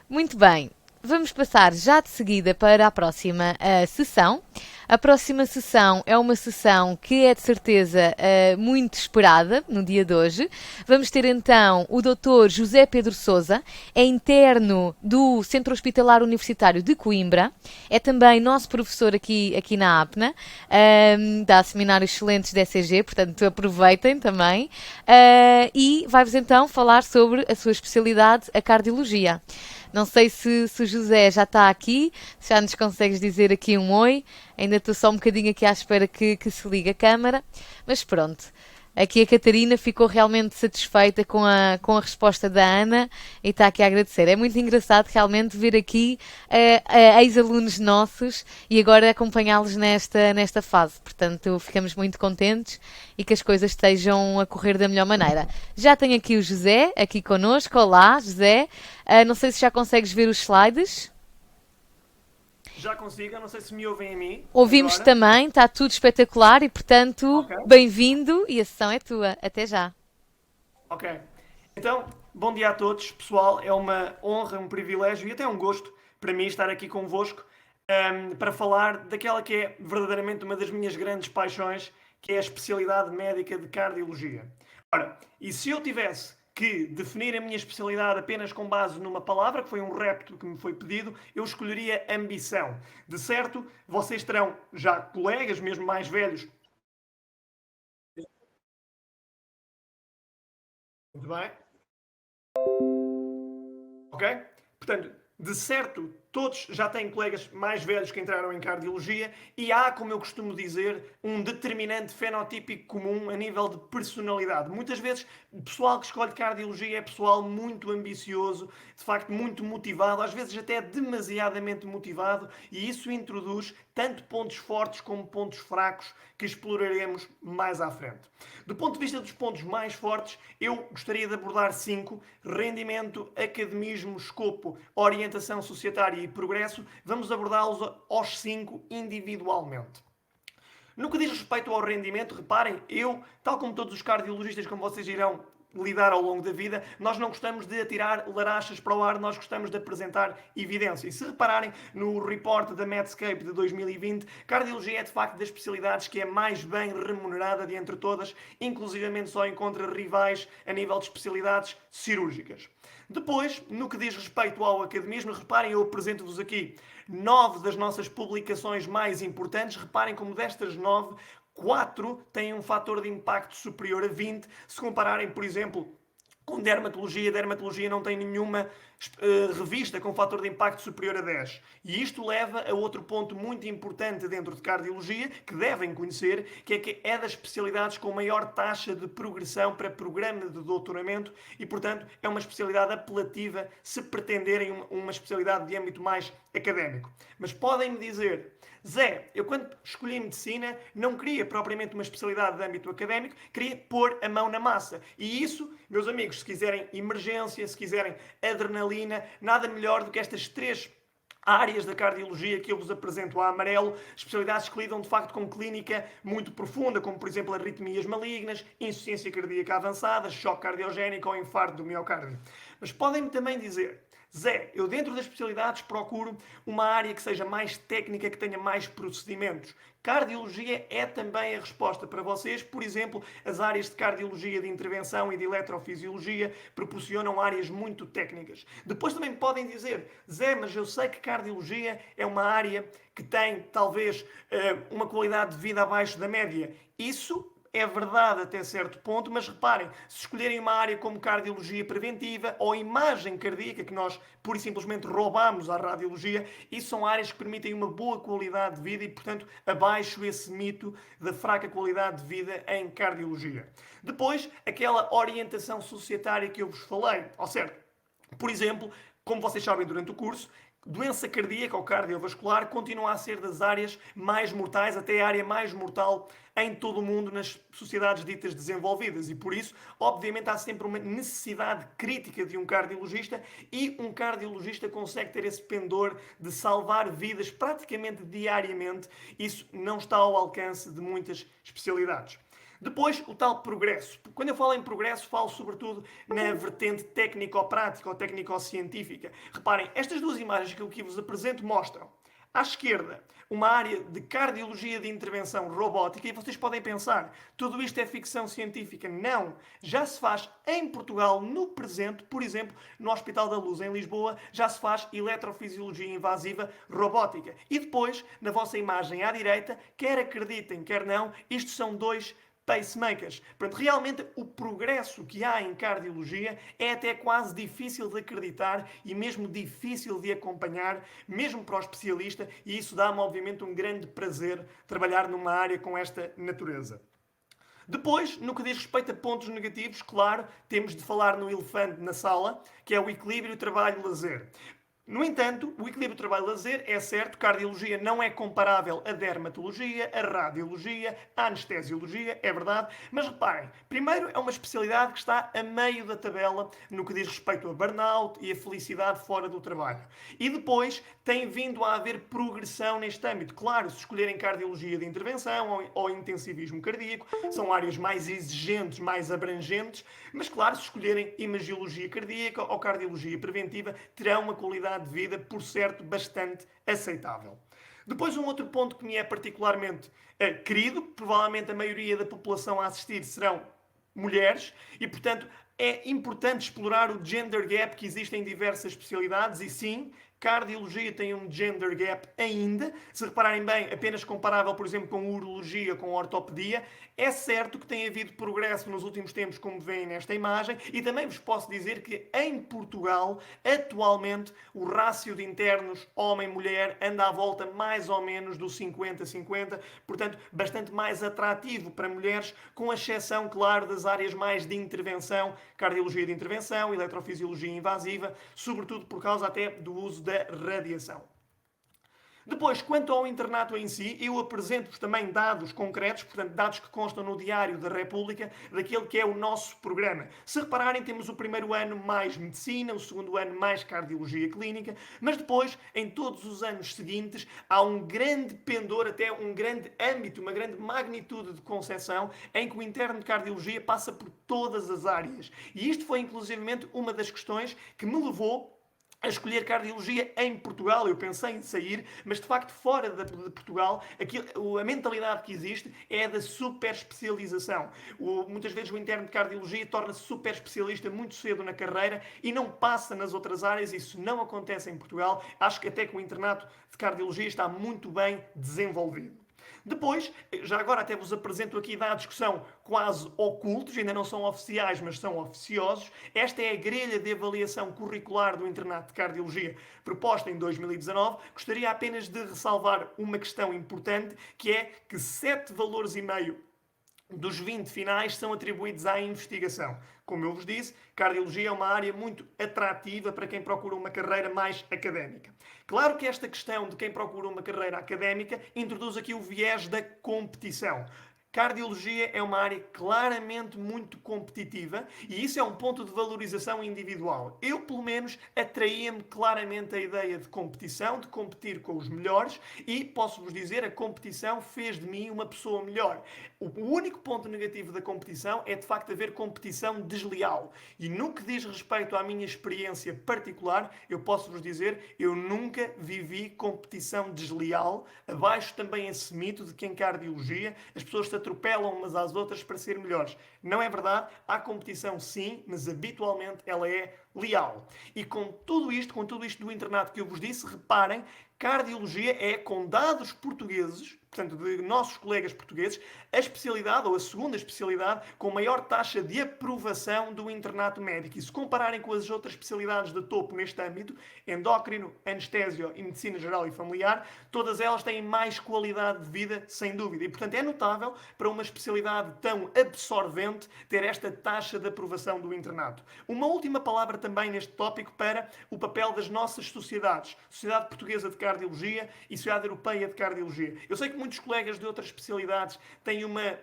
Muito bem, vamos passar já de seguida para a próxima sessão. A próxima sessão é uma sessão que é de certeza muito esperada no dia de hoje. Vamos ter então o Dr. José Pedro Sousa, é interno do Centro Hospitalar Universitário de Coimbra, é também nosso professor aqui na APNA, dá seminários excelentes da ECG, portanto aproveitem também, e vai-vos então falar sobre a sua especialidade, a cardiologia. Não sei se o José já está aqui, se já nos consegues dizer aqui um oi. Ainda estou só um bocadinho aqui à espera que se ligue a câmara. Mas pronto, aqui a Catarina ficou realmente satisfeita com a resposta da Ana e está aqui a agradecer. É muito engraçado realmente ver aqui ex-alunos nossos e agora acompanhá-los nesta fase. Portanto, ficamos muito contentes e que as coisas estejam a correr da melhor maneira. Já tenho aqui o José, aqui connosco. Olá, José. Não sei se já consegues ver os slides. Já consigo, eu não sei se me ouvem a mim Ouvimos agora. também, está tudo espetacular e, portanto, Ok. bem-vindo e a sessão é tua. Até já. Ok. Então, bom dia a todos, pessoal. É uma honra, um privilégio e até um gosto para mim estar aqui convosco para falar daquela que é verdadeiramente uma das minhas grandes paixões, que é a especialidade médica de cardiologia. Ora, e se eu tivesse que definir a minha especialidade apenas com base numa palavra, que foi um repto que me foi pedido, eu escolheria ambição. De certo, vocês terão já colegas, mesmo mais velhos. Muito bem. Ok? Portanto, de certo, todos já têm colegas mais velhos que entraram em cardiologia e há, como eu costumo dizer, um determinante fenotípico comum a nível de personalidade. Muitas vezes, o pessoal que escolhe cardiologia é pessoal muito ambicioso, de facto muito motivado, às vezes até demasiadamente motivado, e isso introduz tanto pontos fortes como pontos fracos que exploraremos mais à frente. Do ponto de vista dos pontos mais fortes, eu gostaria de abordar cinco: rendimento, academismo, escopo, orientação societária e progresso. Vamos abordá-los aos cinco individualmente. No que diz respeito ao rendimento, reparem, eu, tal como todos os cardiologistas, como vocês irão lidar ao longo da vida, nós não gostamos de atirar larachas para o ar, nós gostamos de apresentar evidência. E se repararem no report da Medscape de 2020, cardiologia é de facto das especialidades que é mais bem remunerada de entre todas, inclusivamente só encontra rivais a nível de especialidades cirúrgicas. Depois, no que diz respeito ao academismo, reparem, eu apresento-vos aqui 9 das nossas publicações mais importantes. Reparem como destas 9, 4 têm um fator de impacto superior a 20. Se compararem, por exemplo, com dermatologia não tem nenhuma revista com fator de impacto superior a 10. E isto leva a outro ponto muito importante dentro de cardiologia, que devem conhecer, que é das especialidades com maior taxa de progressão para programa de doutoramento e, portanto, é uma especialidade apelativa se pretenderem uma especialidade de âmbito mais académico. Mas podem-me dizer: Zé, eu quando escolhi medicina não queria propriamente uma especialidade de âmbito académico, queria pôr a mão na massa. E isso, meus amigos, se quiserem emergência, se quiserem adrenalina, nada melhor do que estas três áreas da cardiologia que eu vos apresento a amarelo, especialidades que lidam de facto com clínica muito profunda, como por exemplo arritmias malignas, insuficiência cardíaca avançada, choque cardiogénico ou infarto do miocárdio. Mas podem-me também dizer: Zé, eu dentro das especialidades procuro uma área que seja mais técnica, que tenha mais procedimentos. Cardiologia é também a resposta para vocês. Por exemplo, as áreas de cardiologia de intervenção e de eletrofisiologia proporcionam áreas muito técnicas. Depois também podem dizer: Zé, mas eu sei que cardiologia é uma área que tem talvez uma qualidade de vida abaixo da média. Isso é verdade até certo ponto, mas reparem, se escolherem uma área como cardiologia preventiva ou imagem cardíaca, que nós pura e simplesmente roubamos à radiologia, isso são áreas que permitem uma boa qualidade de vida e, portanto, abaixo esse mito da fraca qualidade de vida em cardiologia. Depois, aquela orientação societária que eu vos falei, ao certo, por exemplo, como vocês sabem durante o curso, doença cardíaca ou cardiovascular continua a ser das áreas mais mortais, até a área mais mortal em todo o mundo nas sociedades ditas desenvolvidas. E por isso, obviamente, há sempre uma necessidade crítica de um cardiologista e um cardiologista consegue ter esse pendor de salvar vidas praticamente diariamente. Isso não está ao alcance de muitas especialidades. Depois, o tal progresso. Quando eu falo em progresso, falo sobretudo na vertente técnico-prática ou técnico-científica. Reparem, estas duas imagens que eu aqui vos apresento mostram, à esquerda, uma área de cardiologia de intervenção robótica, e vocês podem pensar, tudo isto é ficção científica. Não! Já se faz em Portugal, no presente, por exemplo, no Hospital da Luz, em Lisboa, já se faz eletrofisiologia invasiva robótica. E depois, na vossa imagem à direita, quer acreditem, quer não, isto são dois pacemakers. Portanto, realmente o progresso que há em cardiologia é até quase difícil de acreditar e mesmo difícil de acompanhar, mesmo para o especialista, e isso dá-me, obviamente, um grande prazer trabalhar numa área com esta natureza. Depois, no que diz respeito a pontos negativos, claro, temos de falar no elefante na sala, que é o equilíbrio trabalho-lazer. No entanto, o equilíbrio trabalho-lazer é certo, cardiologia não é comparável à dermatologia, à radiologia, à anestesiologia, é verdade, mas reparem, primeiro é uma especialidade que está a meio da tabela no que diz respeito a burnout e a felicidade fora do trabalho. E depois tem vindo a haver progressão neste âmbito. Claro, se escolherem cardiologia de intervenção ou intensivismo cardíaco, são áreas mais exigentes, mais abrangentes, mas claro, se escolherem imagiologia cardíaca ou cardiologia preventiva, terão uma qualidade de vida, por certo, bastante aceitável. Depois, um outro ponto que me é particularmente querido, provavelmente a maioria da população a assistir serão mulheres, e portanto é importante explorar o gender gap que existe em diversas especialidades, e sim, cardiologia tem um gender gap ainda. Se repararem bem, apenas comparável, por exemplo, com urologia, com ortopedia. É certo que tem havido progresso nos últimos tempos, como veem nesta imagem, e também vos posso dizer que em Portugal, atualmente, o rácio de internos homem-mulher anda à volta mais ou menos do 50-50, portanto, bastante mais atrativo para mulheres, com exceção, claro, das áreas mais de intervenção, cardiologia de intervenção, eletrofisiologia invasiva, sobretudo por causa até do uso da radiação. Depois, quanto ao internato em si, eu apresento-vos também dados concretos, portanto, dados que constam no Diário da República, daquele que é o nosso programa. Se repararem, temos o primeiro ano mais medicina, o segundo ano mais cardiologia clínica, mas depois, em todos os anos seguintes, há um grande pendor, até um grande âmbito, uma grande magnitude de concepção, em que o interno de cardiologia passa por todas as áreas. E isto foi, inclusivamente, uma das questões que me levou a escolher cardiologia em Portugal. Eu pensei em sair, mas de facto fora de Portugal a mentalidade que existe é da super especialização. Muitas vezes o interno de cardiologia torna-se super especialista muito cedo na carreira e não passa nas outras áreas. Isso não acontece em Portugal. Acho que até que o internato de cardiologia está muito bem desenvolvido. Depois, já agora até vos apresento aqui dados que são quase ocultos, ainda não são oficiais, mas são oficiosos. Esta é a grelha de avaliação curricular do internato de cardiologia proposta em 2019. Gostaria apenas de ressalvar uma questão importante, que é que 7 valores e meio dos 20 finais são atribuídos à investigação. Como eu vos disse, cardiologia é uma área muito atrativa para quem procura uma carreira mais académica. Claro que esta questão de quem procura uma carreira académica introduz aqui o viés da competição. Cardiologia é uma área claramente muito competitiva e isso é um ponto de valorização individual. Eu, pelo menos, atraía-me claramente a ideia de competição, de competir com os melhores, e posso-vos dizer, a competição fez de mim uma pessoa melhor. O único ponto negativo da competição é, de facto, haver competição desleal. E no que diz respeito à minha experiência particular, eu posso-vos dizer, eu nunca vivi competição desleal. Abaixo também esse mito de que em cardiologia as pessoas se atropelam umas às outras para ser melhores. Não é verdade. Há competição sim, mas habitualmente ela é leal. E com tudo isto do internato que eu vos disse, reparem, cardiologia é, com dados portugueses, portanto, de nossos colegas portugueses, a especialidade, ou a segunda especialidade, com maior taxa de aprovação do internato médico. E se compararem com as outras especialidades de topo neste âmbito, endócrino, anestésio e medicina geral e familiar, todas elas têm mais qualidade de vida, sem dúvida. E, portanto, é notável para uma especialidade tão absorvente ter esta taxa de aprovação do internato. Uma última palavra também neste tópico para o papel das nossas sociedades. Sociedade Portuguesa de Cardiologia e Sociedade Europeia de Cardiologia. Eu sei que muitos colegas de outras especialidades têm uma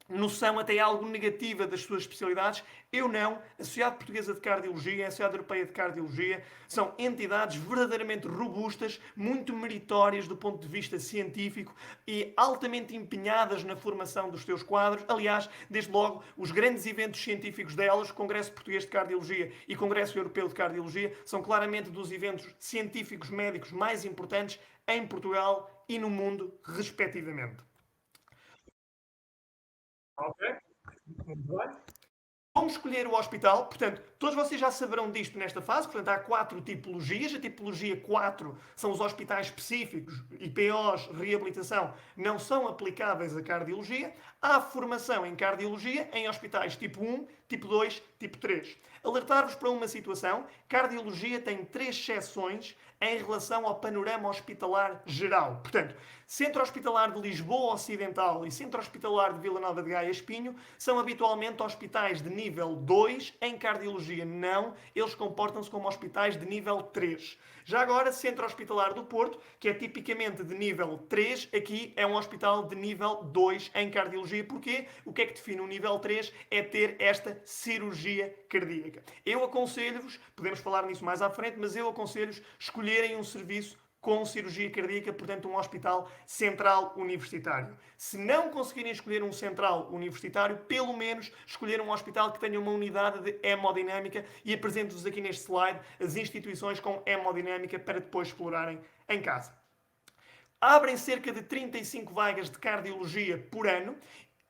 noção até algo negativa das suas especialidades. Eu não. A Sociedade Portuguesa de Cardiologia, a Sociedade Europeia de Cardiologia são entidades verdadeiramente robustas, muito meritórias do ponto de vista científico e altamente empenhadas na formação dos seus quadros. Aliás, desde logo, os grandes eventos científicos delas, Congresso Português de Cardiologia e Congresso Europeu de Cardiologia, são claramente dos eventos científicos médicos mais importantes em Portugal e no mundo, respectivamente. Ok? Muito bem. Como escolher o hospital? Portanto, todos vocês já saberão disto nesta fase. Portanto, há 4 tipologias. A tipologia 4 são os hospitais específicos, IPOs, reabilitação, não são aplicáveis à cardiologia. Há formação em cardiologia em hospitais tipo 1, tipo 2, tipo 3. Alertar-vos para uma situação. Cardiologia tem 3 exceções em relação ao panorama hospitalar geral. Portanto, Centro Hospitalar de Lisboa Ocidental e Centro Hospitalar de Vila Nova de Gaia Espinho são habitualmente hospitais de nível 2, em cardiologia não, eles comportam-se como hospitais de nível 3. Já agora, Centro Hospitalar do Porto, que é tipicamente de nível 3, aqui é um hospital de nível 2 em cardiologia. Porquê? O que é que define o nível 3? É ter esta cirurgia cardíaca. Eu aconselho-vos, podemos falar nisso mais à frente, mas eu aconselho-vos escolherem um serviço com cirurgia cardíaca, portanto um hospital central universitário. Se não conseguirem escolher um central universitário, pelo menos escolher um hospital que tenha uma unidade de hemodinâmica, e apresento-vos aqui neste slide as instituições com hemodinâmica para depois explorarem em casa. Abrem cerca de 35 vagas de cardiologia por ano.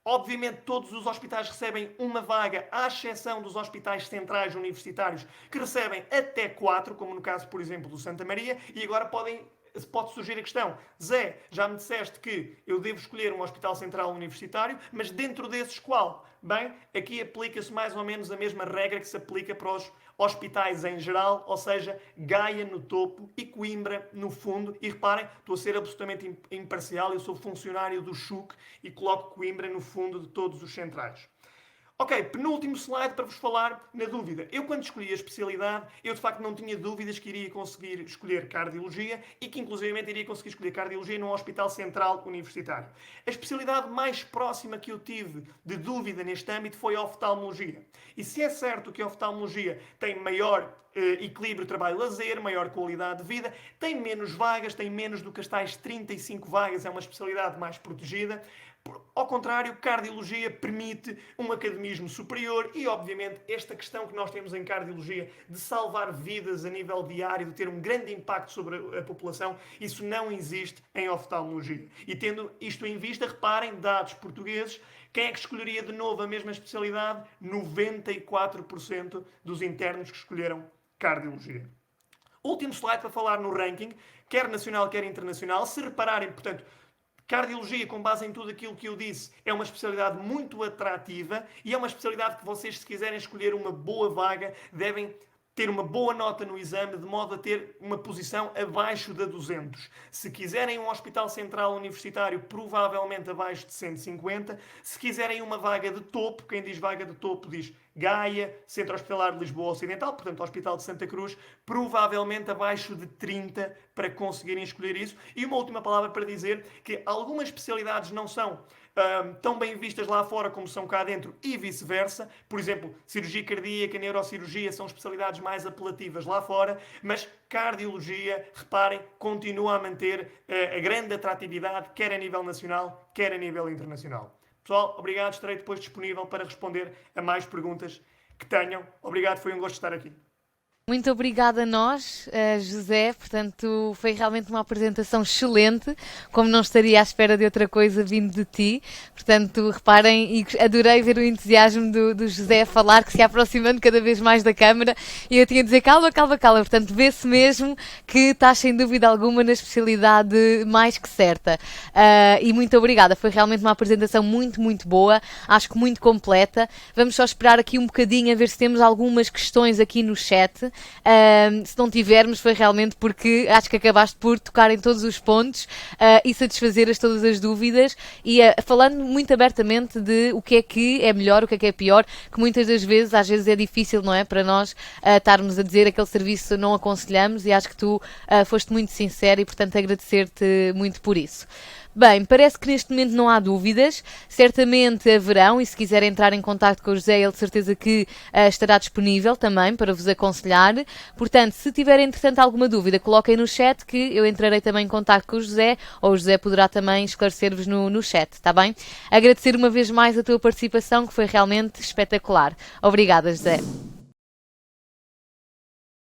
Obviamente, todos os hospitais recebem uma vaga, à exceção dos hospitais centrais universitários, que recebem até 4, como no caso, por exemplo, do Santa Maria, e agora pode surgir a questão: Zé, já me disseste que eu devo escolher um hospital central universitário, mas dentro desses qual? Bem, aqui aplica-se mais ou menos a mesma regra que se aplica para os hospitais em geral, ou seja, Gaia no topo e Coimbra no fundo. E reparem, estou a ser absolutamente imparcial, eu sou funcionário do CHUC e coloco Coimbra no fundo de todos os centrais. Ok, penúltimo slide para vos falar na dúvida. Eu, quando escolhi a especialidade, eu de facto não tinha dúvidas que iria conseguir escolher cardiologia e que inclusivamente iria conseguir escolher cardiologia num hospital central universitário. A especialidade mais próxima que eu tive de dúvida neste âmbito foi a oftalmologia. E se é certo que a oftalmologia tem maior equilíbrio trabalho-lazer, maior qualidade de vida, tem menos vagas, tem menos do que as tais 35 vagas, é uma especialidade mais protegida. Ao contrário, cardiologia permite um academismo superior e, obviamente, esta questão que nós temos em cardiologia de salvar vidas a nível diário, de ter um grande impacto sobre a população, isso não existe em oftalmologia. E tendo isto em vista, reparem, dados portugueses, quem é que escolheria de novo a mesma especialidade? 94% dos internos que escolheram cardiologia. Último slide para falar no ranking, quer nacional, quer internacional. Se repararem, portanto, cardiologia, com base em tudo aquilo que eu disse, é uma especialidade muito atrativa e é uma especialidade que vocês, se quiserem escolher uma boa vaga, devem ter uma boa nota no exame, de modo a ter uma posição abaixo da 200. Se quiserem um hospital central universitário, provavelmente abaixo de 150. Se quiserem uma vaga de topo, quem diz vaga de topo diz Gaia, Centro Hospitalar de Lisboa Ocidental, portanto Hospital de Santa Cruz, provavelmente abaixo de 30 para conseguirem escolher isso. E uma última palavra para dizer que algumas especialidades não são tão bem vistas lá fora como são cá dentro e vice-versa. Por exemplo, cirurgia cardíaca, neurocirurgia são especialidades mais apelativas lá fora, mas cardiologia, reparem, continua a manter a grande atratividade, quer a nível nacional, quer a nível internacional. Pessoal, obrigado, estarei depois disponível para responder a mais perguntas que tenham. Obrigado, foi um gosto estar aqui. Muito obrigada a nós, José. Portanto, foi realmente uma apresentação excelente, como não estaria à espera de outra coisa vindo de ti. Portanto, reparem, e adorei ver o entusiasmo do José a falar, que se ia aproximando cada vez mais da câmara, e eu tinha a dizer calma, calma, calma. Portanto, vê-se mesmo que estás sem dúvida alguma na especialidade mais que certa. E muito obrigada, foi realmente uma apresentação muito, muito boa, acho que muito completa. Vamos só esperar aqui um bocadinho a ver se temos algumas questões aqui no chat. Se não tivermos, foi realmente porque acho que acabaste por tocar em todos os pontos e satisfazer todas as dúvidas e falando muito abertamente de o que é melhor, o que é pior, que muitas das vezes, às vezes é difícil, não é? Para nós estarmos a dizer aquele serviço não aconselhamos, e acho que tu foste muito sincero e, portanto, agradecer-te muito por isso. Bem, parece que neste momento não há dúvidas, certamente haverão, e se quiser entrar em contacto com o José, ele de certeza que estará disponível também para vos aconselhar. Portanto, se tiverem entretanto alguma dúvida, coloquem no chat que eu entrarei também em contacto com o José, ou o José poderá também esclarecer-vos no chat, está bem? Agradecer uma vez mais a tua participação, que foi realmente espetacular. Obrigada, José.